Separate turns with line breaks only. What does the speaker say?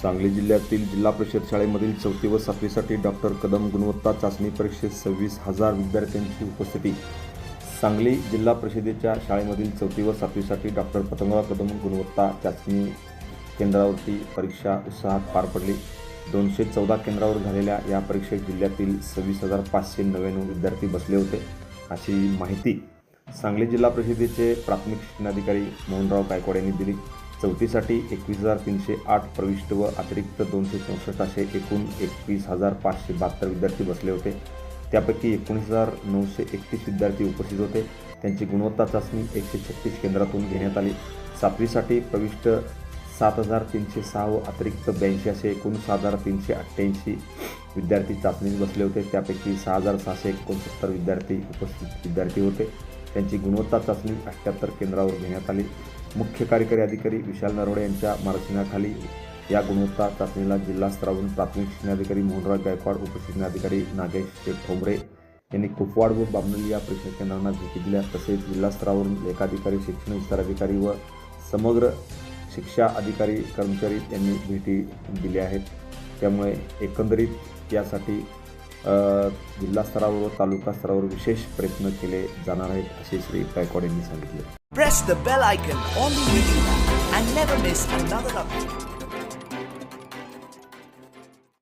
सांगली जिल्ह्यातील जिल्हा परिषद शाळेमधील 4थी व 7वीसाठी डॉक्टर कदम गुणवत्ता चाचणी परीक्षेत 26,000 विद्यार्थ्यांची उपस्थिती। सांगली जिल्हा परिषदेच्या शाळेमधील 4थी व 7वीसाठी डॉक्टर पतंगराव कदम गुणवत्ता चाचणी केंद्रावरती परीक्षा उत्साहात पार पडली। 214 केंद्रावर झालेल्या या परीक्षेत जिल्ह्यातील 26,599 विद्यार्थी बसले होते, अशी माहिती सांगली जिल्हा परिषदेचे प्राथमिक शिक्षणाधिकारी मोहनराव गायकवाड यांनी दिली। 4थीसाठी 21,308 प्रविष्ट व अतिरिक्त 264 असे एकूण 21,572 विद्यार्थी बसले होते। त्यापैकी 19,931 विद्यार्थी उपस्थित होते। त्यांची गुणवत्ता चाचणी 136 केंद्रातून घेण्यात आली। 7वीसाठी प्रविष्ट 7,306 व अतिरिक्त 82 असे एकूण 6,388 विद्यार्थी चाचणीस बसले होते। त्यापैकी 6,669 विद्यार्थी होते। त्यांची गुणवत्ता चाचणी 78 केंद्रावर घेण्यात आली। मुख्य कार्यकारी अधिकारी विशाल नरवडे यांच्या मार्गदर्शनाखाली या गुणवत्ता चाचणीला जिल्हा स्तरावरून प्राथमिक शिक्षणाधिकारी मोहनराव गायकवाड, उपशिक्षणाधिकारी नागेश ठोंबरे यांनी कुपवाड व बामनली या परीक्षा केंद्रांना भेटी दिल्या। तसेच जिल्हा स्तरावरून लेखाधिकारी, शिक्षण विस्तार अधिकारी व समग्र शिक्षा अधिकारी कर्मचारी यांनी भेटी दिल्या आहेत। त्यामुळे एकंदरीत यासाठी जिल्हा स्तरावर व तालुका स्तरावर विशेष प्रयत्न केले जाणार आहेत, असे श्री गायकवाड यांनी सांगितले।
Press the bell icon on the YouTube app and never miss another update.